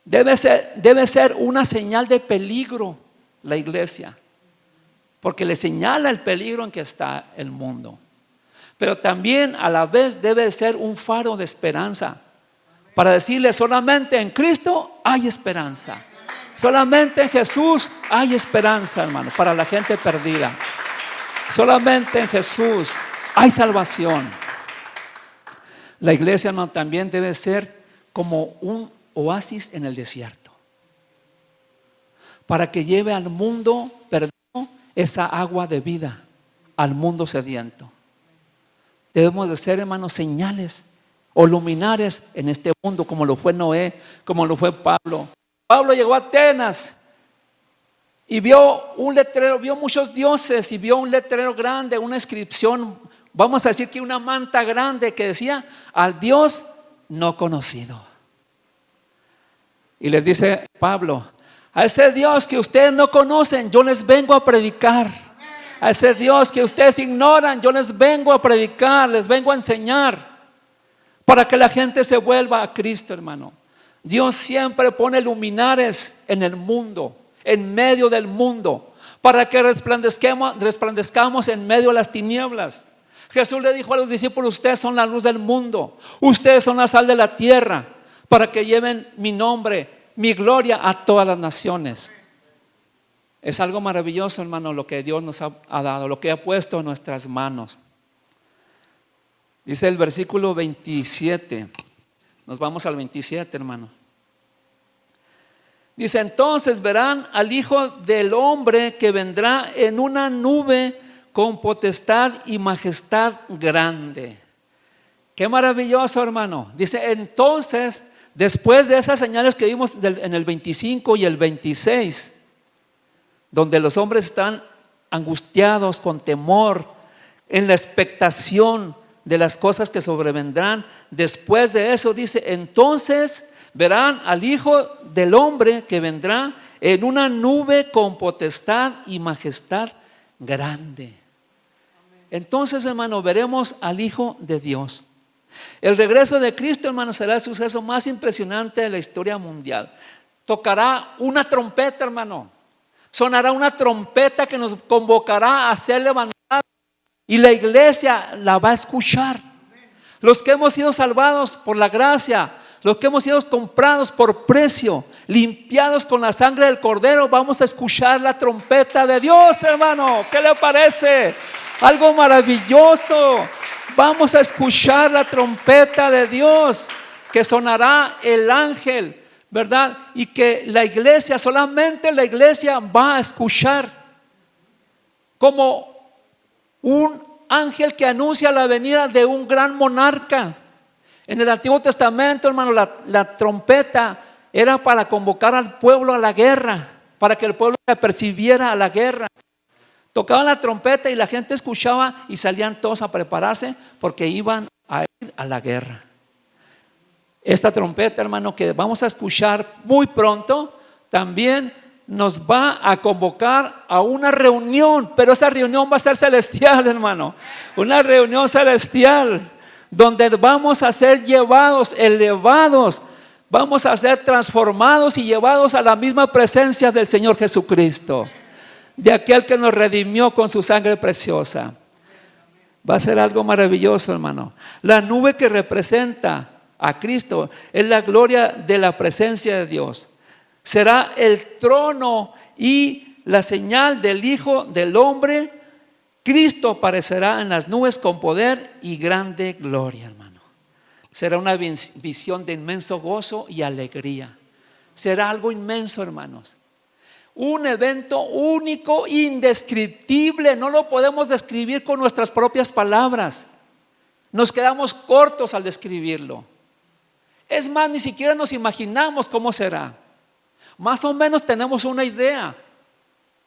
Debe ser una señal de peligro la iglesia, porque le señala el peligro en que está el mundo. Pero también a la vez debe ser un faro de esperanza, para decirle, solamente en Cristo hay esperanza. Solamente en Jesús hay esperanza, hermano, para la gente perdida. Solamente en Jesús hay salvación. La iglesia, hermano, también debe ser como un oasis en el desierto, para que lleve al mundo perdido esa agua de vida, al mundo sediento. Debemos de ser, hermanos, señales o luminares en este mundo, como lo fue Noé, como lo fue Pablo. Pablo llegó a Atenas y vio un letrero, vio muchos dioses y vio un letrero grande, una inscripción, vamos a decir que una manta grande que decía: al Dios no conocido. Y les dice Pablo: a ese Dios que ustedes no conocen, yo les vengo a predicar. A ese Dios que ustedes ignoran, yo les vengo a predicar, les vengo a enseñar, para que la gente se vuelva a Cristo, hermano. Dios siempre pone luminares en el mundo, en medio del mundo, para que resplandezcamos en medio de las tinieblas. Jesús le dijo a los discípulos: ustedes son la luz del mundo, ustedes son la sal de la tierra, para que lleven mi nombre, mi gloria a todas las naciones. Es algo maravilloso, hermano, lo que Dios nos ha dado, lo que ha puesto en nuestras manos. Dice el versículo 27. Nos vamos al 27, hermano. Dice: entonces verán al Hijo del Hombre que vendrá en una nube con potestad y majestad grande. Qué maravilloso, hermano. Dice: entonces, después de esas señales que vimos en el 25 y el 26, donde los hombres están angustiados con temor, en la expectación de las cosas que sobrevendrán. Después de eso dice: entonces verán al Hijo del Hombre que vendrá en una nube con potestad y majestad grande. Entonces, hermano, veremos al Hijo de Dios. El regreso de Cristo, hermano, será el suceso más impresionante de la historia mundial. Tocará una trompeta, hermano. Sonará una trompeta que nos convocará a ser levantados, y la iglesia la va a escuchar. Los que hemos sido salvados por la gracia, los que hemos sido comprados por precio, limpiados con la sangre del Cordero, vamos a escuchar la trompeta de Dios, hermano. ¿Qué le parece? Algo maravilloso. Vamos a escuchar la trompeta de Dios, que sonará el ángel, ¿verdad? Y que la iglesia, solamente la iglesia va a escuchar, como un ángel que anuncia la venida de un gran monarca. En el Antiguo Testamento, hermano, la trompeta era para convocar al pueblo a la guerra, para que el pueblo se apercibiera a la guerra. Tocaban la trompeta y la gente escuchaba y salían todos a prepararse, porque iban a ir a la guerra. Esta trompeta, hermano, que vamos a escuchar muy pronto, también nos va a convocar a una reunión, pero esa reunión va a ser celestial, hermano. Una reunión celestial, donde vamos a ser llevados, elevados, vamos a ser transformados y llevados a la misma presencia del Señor Jesucristo, de aquel que nos redimió con su sangre preciosa. Va a ser algo maravilloso, hermano. La nube que representa a Cristo es la gloria de la presencia de Dios. Será el trono y la señal del Hijo del Hombre. Cristo aparecerá en las nubes con poder y grande gloria, hermano. Será una visión de inmenso gozo y alegría. Será algo inmenso, hermanos. Un evento único, indescriptible. No lo podemos describir con nuestras propias palabras. Nos quedamos cortos al describirlo. Es más, ni siquiera nos imaginamos cómo será. Más o menos tenemos una idea,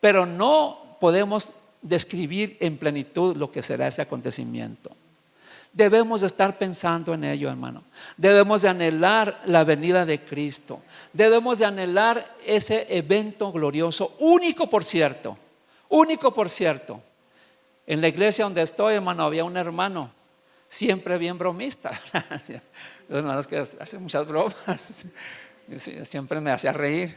pero no podemos describir en plenitud lo que será ese acontecimiento. Debemos de estar pensando en ello, hermano. Debemos de anhelar la venida de Cristo. Debemos de anhelar ese evento glorioso, único por cierto. Único por cierto. En la iglesia donde estoy, hermano, había un hermano siempre bien bromista. Los hermanos que hacen muchas bromas. Siempre me hacía reír.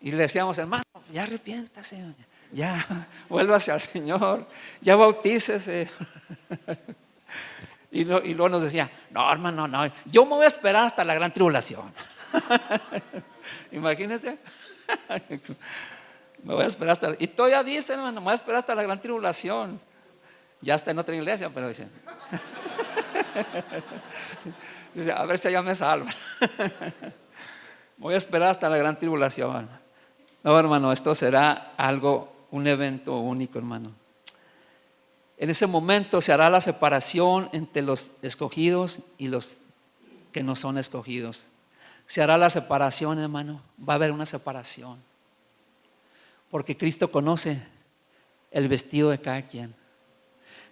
Y le decíamos: hermano, ya arrepiéntase, ya vuélvase al Señor, ya bautícese. Y luego nos decía: no, hermano, no, yo me voy a esperar hasta la gran tribulación. Imagínense. Me voy a esperar hasta. Y todavía dice, hermano, me voy a esperar hasta la gran tribulación. Ya está en otra iglesia, pero dice: dice, a ver si allá me salva. Voy a esperar hasta la gran tribulación. No, hermano, esto será algo, un evento único, hermano. En ese momento se hará la separación entre los escogidos y los que no son escogidos. Se hará la separación, hermano. Va a haber una separación. Porque Cristo conoce el vestido de cada quien.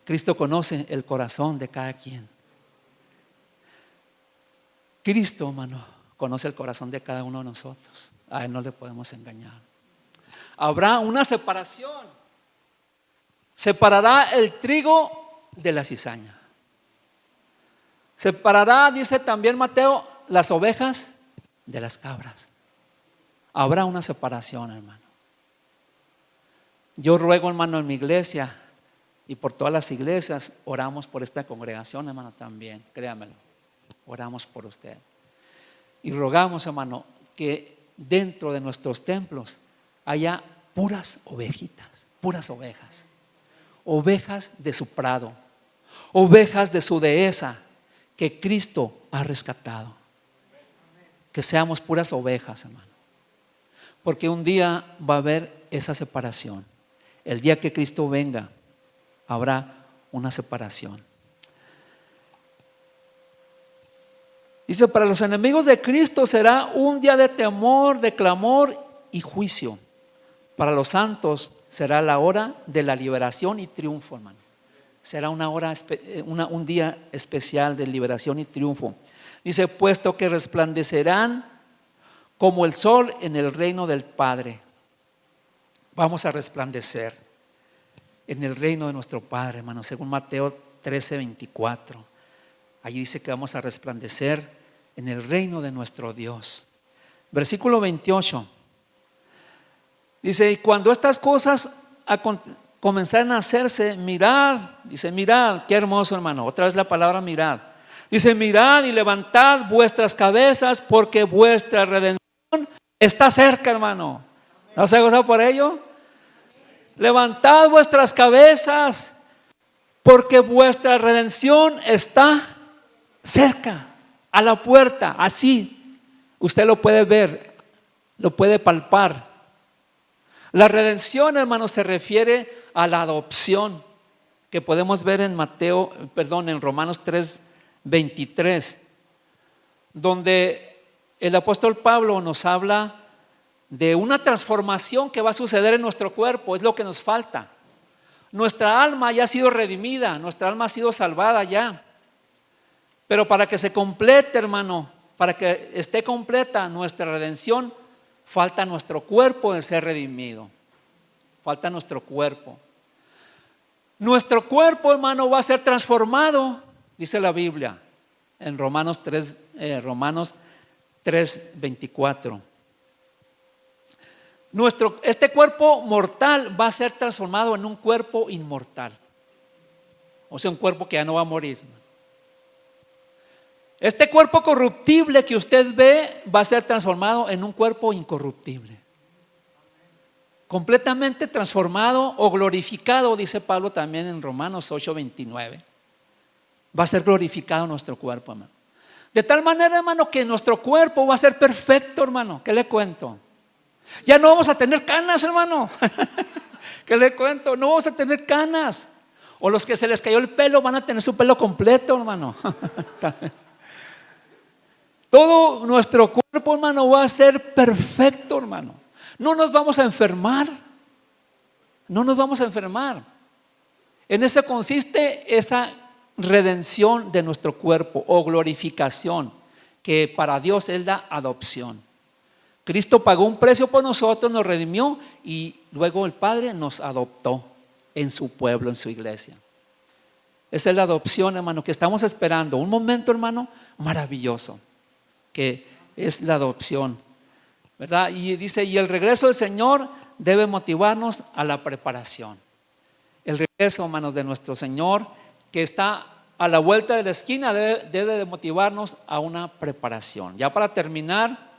Cristo conoce el corazón de cada quien. Cristo, hermano, conoce el corazón de cada uno de nosotros. A Él no le podemos engañar. Habrá una separación. Separará el trigo de la cizaña. Separará, dice también Mateo, las ovejas de las cabras. Habrá una separación, hermano. Yo ruego, hermano, en mi iglesia y por todas las iglesias, oramos por esta congregación, hermano, también, créamelo. Oramos por usted. Y rogamos, hermano, que dentro de nuestros templos haya puras ovejitas, puras ovejas. Ovejas de su prado, ovejas de su dehesa que Cristo ha rescatado. Que seamos puras ovejas, hermano. Porque un día va a haber esa separación. El día que Cristo venga, habrá una separación. Dice, para los enemigos de Cristo será un día de temor, de clamor y juicio. Para los santos será la hora de la liberación y triunfo, hermano. Será un día especial de liberación y triunfo. Dice, puesto que resplandecerán como el sol en el reino del Padre. Vamos a resplandecer en el reino de nuestro Padre, hermano, según Mateo 13:24. Allí dice que vamos a resplandecer en el reino de nuestro Dios. Versículo 28. Dice, y cuando estas cosas comenzaren a hacerse, mirad, dice, mirad, qué hermoso, hermano, otra vez la palabra mirad. Dice, mirad y levantad vuestras cabezas porque vuestra redención está cerca, hermano. ¿No se goza por ello? Levantad vuestras cabezas porque vuestra redención está cerca, a la puerta, así. Usted lo puede ver, lo puede palpar. La redención, hermano, se refiere a la adopción que podemos ver en en Romanos 3:23, donde el apóstol Pablo nos habla de una transformación que va a suceder en nuestro cuerpo. Es lo que nos falta. Nuestra alma ya ha sido redimida, nuestra alma ha sido salvada ya, pero para que se complete, hermano, para que esté completa nuestra redención, falta nuestro cuerpo de ser redimido. Falta nuestro cuerpo. Nuestro cuerpo, hermano, va a ser transformado, dice la Biblia en Romanos 3:24. Este cuerpo mortal va a ser transformado en un cuerpo inmortal. O sea, un cuerpo que ya no va a morir. Este cuerpo corruptible que usted ve va a ser transformado en un cuerpo incorruptible. Completamente transformado o glorificado, dice Pablo también en Romanos 8:29. Va a ser glorificado nuestro cuerpo, hermano. De tal manera, hermano, que nuestro cuerpo va a ser perfecto, hermano. ¿Qué le cuento? Ya no vamos a tener canas, hermano. ¿Qué le cuento? No vamos a tener canas. O los que se les cayó el pelo van a tener su pelo completo, hermano. Todo nuestro cuerpo, hermano, va a ser perfecto, hermano. No nos vamos a enfermar. No nos vamos a enfermar. En eso consiste esa redención de nuestro cuerpo o glorificación, que para Dios es la adopción. Cristo pagó un precio por nosotros, nos redimió y luego el Padre nos adoptó en su pueblo, en su iglesia. Esa es la adopción, hermano, que estamos esperando. Un momento, hermano, maravilloso, que es la adopción, ¿verdad? Y dice, y el regreso del Señor debe motivarnos a la preparación. El regreso, hermanos, de nuestro Señor, que está a la vuelta de la esquina, debe de motivarnos a una preparación. Ya para terminar,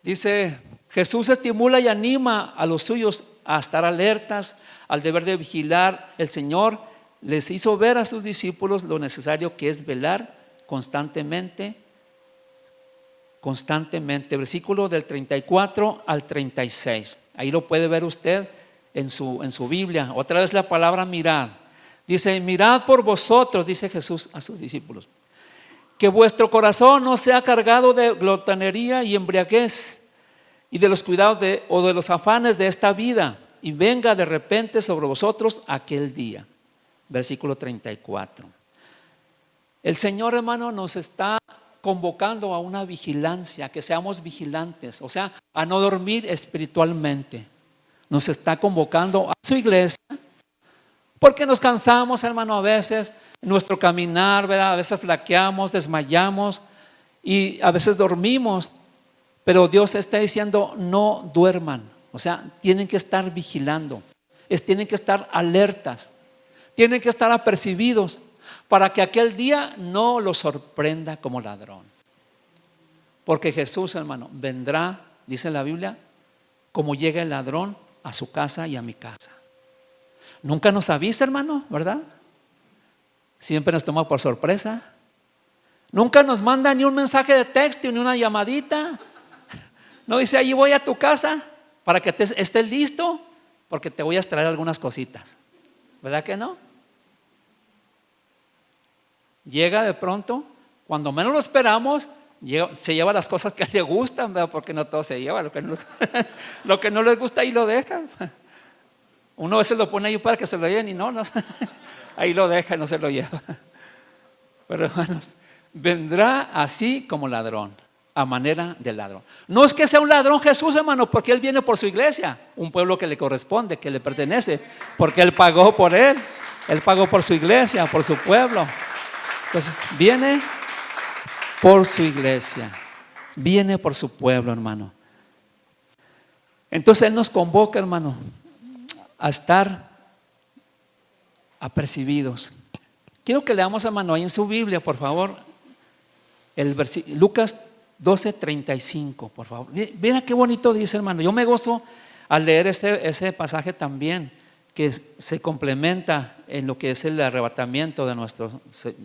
dice, Jesús estimula y anima a los suyos a estar alertas, al deber de vigilar. El Señor les hizo ver a sus discípulos lo necesario que es velar constantemente. Versículo del 34 al 36. Ahí lo puede ver usted en su Biblia. Otra vez la palabra mirad. Dice, mirad por vosotros, dice Jesús a sus discípulos, que vuestro corazón no sea cargado de glotonería y embriaguez y de los cuidados o de los afanes de esta vida, y venga de repente sobre vosotros aquel día. Versículo 34. El Señor, hermano, nos está convocando a una vigilancia, que seamos vigilantes, o sea, a no dormir espiritualmente. Nos está convocando a su iglesia, porque nos cansamos, hermano, a veces en nuestro caminar, ¿verdad? A veces flaqueamos, desmayamos y a veces dormimos, pero Dios está diciendo no duerman, o sea, tienen que estar vigilando, tienen que estar alertas, tienen que estar apercibidos para que aquel día no los sorprenda como ladrón. Porque Jesús, hermano, vendrá, dice la Biblia, como llega el ladrón a su casa y a mi casa. Nunca nos avisa, hermano, ¿verdad? Siempre nos toma por sorpresa. Nunca nos manda ni un mensaje de texto ni una llamadita. No dice, allí voy a tu casa para que estés listo, porque te voy a extraer algunas cositas. ¿Verdad que no? Llega de pronto, cuando menos lo esperamos, se lleva las cosas que a él le gustan, ¿verdad? Porque no todo se lleva, lo que no les gusta ahí lo dejan. Uno a veces lo pone ahí para que se lo lleven y no, ahí lo deja y no se lo lleva. Pero hermanos, vendrá así como ladrón, a manera de ladrón. No es que sea un ladrón Jesús, hermano, porque Él viene por su iglesia, un pueblo que le corresponde, que le pertenece, porque Él pagó por Él pagó por su iglesia, por su pueblo. Entonces viene por su iglesia, viene por su pueblo, hermano. Entonces Él nos convoca, hermano, a estar apercibidos. Quiero que leamos, hermano, ahí en su Biblia, por favor, Lucas 12:35, por favor. Mira qué bonito dice, hermano. Yo me gozo al leer ese pasaje también, que se complementa en lo que es el arrebatamiento de nuestro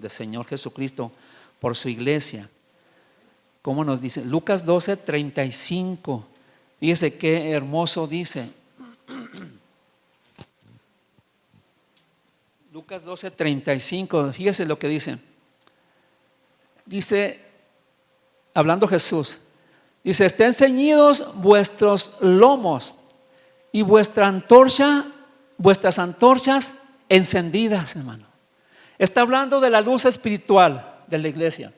Señor Jesucristo por su iglesia. ¿Cómo nos dice? Lucas 12:35. Fíjese qué hermoso dice. Lucas 12:35. Fíjese lo que dice. Dice, hablando Jesús, dice: estén ceñidos vuestros lomos y vuestras antorchas encendidas, hermano. Está hablando de la luz espiritual de la iglesia.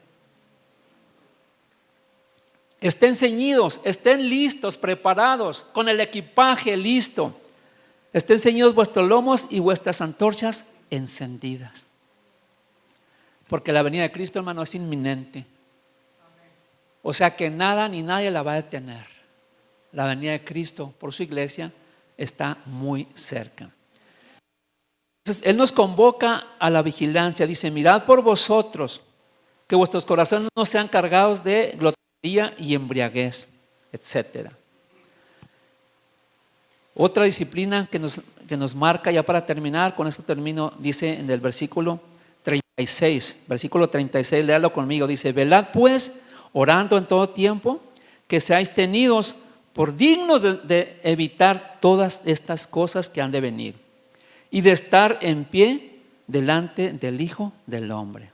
Estén ceñidos, estén listos, preparados, con el equipaje listo. Estén ceñidos vuestros lomos y vuestras antorchas encendidas. Porque la venida de Cristo, hermano, es inminente. O sea que nada ni nadie la va a detener. La venida de Cristo por su iglesia está muy cerca. Entonces Él nos convoca a la vigilancia. Dice: mirad por vosotros, que vuestros corazones no sean cargados de glotonería y embriaguez, etcétera. Otra disciplina que nos marca, ya para terminar, con esto termino, dice en el versículo 36, léalo conmigo, dice: velad pues, orando en todo tiempo, que seáis tenidos por dignos de evitar todas estas cosas que han de venir, y de estar en pie delante del Hijo del Hombre.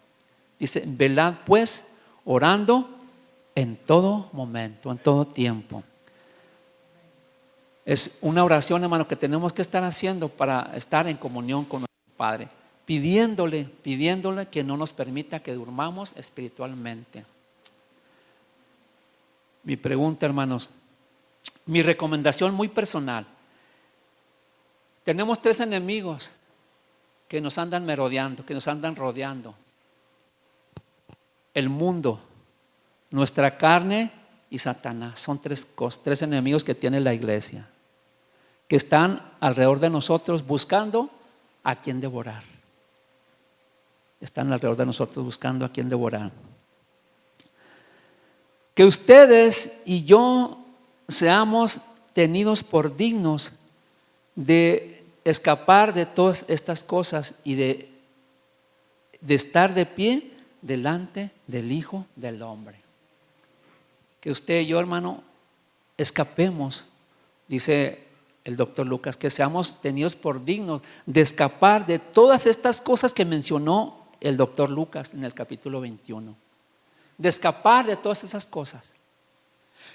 Dice: velad pues, orando en todo momento, en todo tiempo. Es una oración, hermano, que tenemos que estar haciendo para estar en comunión con nuestro Padre, pidiéndole que no nos permita que durmamos espiritualmente. Mi pregunta, hermanos, mi recomendación muy personal: tenemos 3 enemigos que nos andan merodeando, que nos andan rodeando: el mundo, nuestra carne y Satanás. Son 3 enemigos que tiene la iglesia, que están alrededor de nosotros buscando a quien devorar. Están alrededor de nosotros buscando a quien devorar. Que ustedes y yo seamos tenidos por dignos de escapar de todas estas cosas y de estar de pie delante del Hijo del Hombre. Que usted y yo, hermano, escapemos, dice el doctor Lucas, que seamos tenidos por dignos de escapar de todas estas cosas que mencionó el doctor Lucas en el capítulo 21. De escapar de todas esas cosas.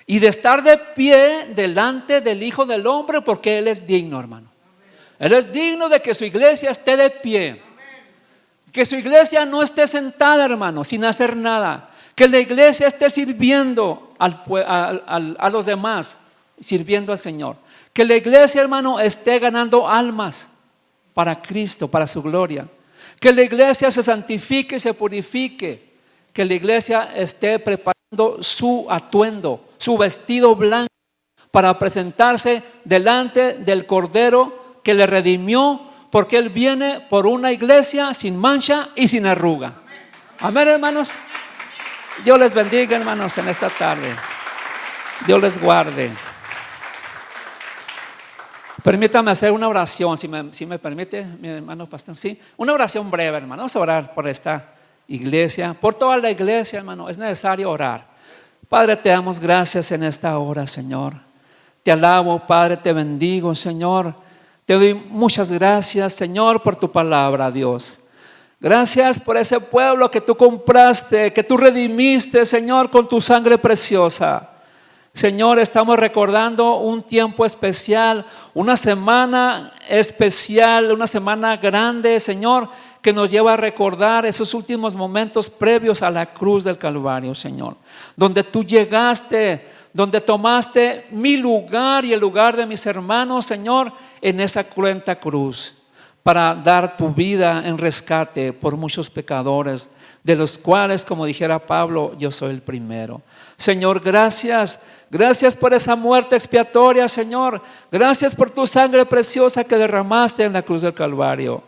y de estar de pie delante del Hijo del Hombre, porque Él es digno, hermano. Él es digno de que su iglesia esté de pie. Que su iglesia no esté sentada, hermano, sin hacer nada. Que la iglesia esté sirviendo a los demás, sirviendo al Señor. Que la iglesia, hermano, esté ganando almas para Cristo, para su gloria. Que la iglesia se santifique y se purifique. Que la iglesia esté preparando su atuendo, su vestido blanco, para presentarse delante del Cordero que le redimió, porque Él viene por una iglesia sin mancha y sin arruga. Amén, hermanos. Dios les bendiga, hermanos, en esta tarde. Dios les guarde. Permítame hacer una oración, si me permite, mi hermano pastor. Sí, una oración breve, hermano. Vamos a orar por esta iglesia, por toda la iglesia, hermano. Es necesario orar. Padre, te damos gracias en esta hora, Señor. Te alabo, Padre, te bendigo, Señor. Te doy muchas gracias, Señor, por tu palabra, Dios. Gracias por ese pueblo que tú compraste, que tú redimiste, Señor, con tu sangre preciosa. Señor, estamos recordando un tiempo especial, una semana especial, una semana grande, Señor, que nos lleva a recordar esos últimos momentos previos a la cruz del Calvario, Señor. Donde tú llegaste, donde tomaste mi lugar y el lugar de mis hermanos, Señor, en esa cruenta cruz, para dar tu vida en rescate por muchos pecadores, de los cuales, como dijera Pablo, yo soy el primero. Señor, gracias por esa muerte expiatoria, Señor. Gracias por tu sangre preciosa que derramaste en la cruz del Calvario.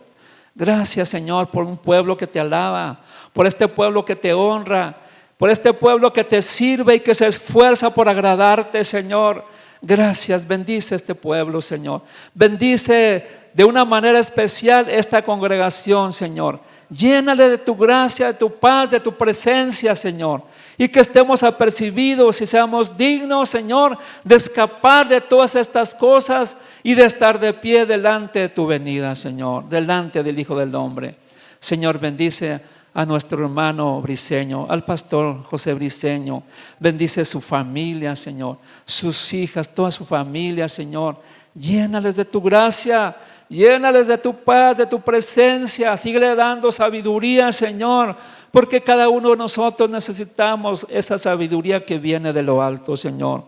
Gracias, Señor, por un pueblo que te alaba, por este pueblo que te honra, por este pueblo que te sirve y que se esfuerza por agradarte, Señor. Gracias, bendice este pueblo, Señor. Bendice de una manera especial esta congregación, Señor. Llénale de tu gracia, de tu paz, de tu presencia, Señor. Y que estemos apercibidos y seamos dignos, Señor, de escapar de todas estas cosas y de estar de pie delante de tu venida, Señor, delante del Hijo del Hombre. Señor, bendice a nuestro hermano Briceño, al pastor José Briceño. Bendice su familia, Señor, sus hijas, toda su familia, Señor. Llénales de tu gracia, llénales de tu paz, de tu presencia. Síguele dando sabiduría, Señor, porque cada uno de nosotros necesitamos esa sabiduría que viene de lo alto, Señor.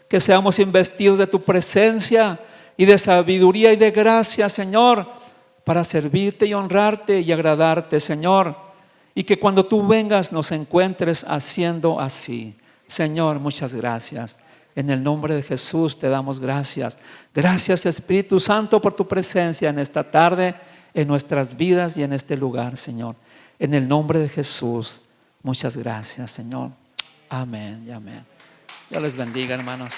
Que seamos investidos de tu presencia y de sabiduría y de gracia, Señor, para servirte y honrarte y agradarte, Señor. Y que cuando tú vengas nos encuentres haciendo así. Señor, muchas gracias. En el nombre de Jesús te damos gracias. Gracias, Espíritu Santo, por tu presencia en esta tarde, en nuestras vidas y en este lugar, Señor. En el nombre de Jesús, muchas gracias, Señor. Amén y amén. Dios les bendiga, hermanos.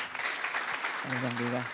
Dios les bendiga.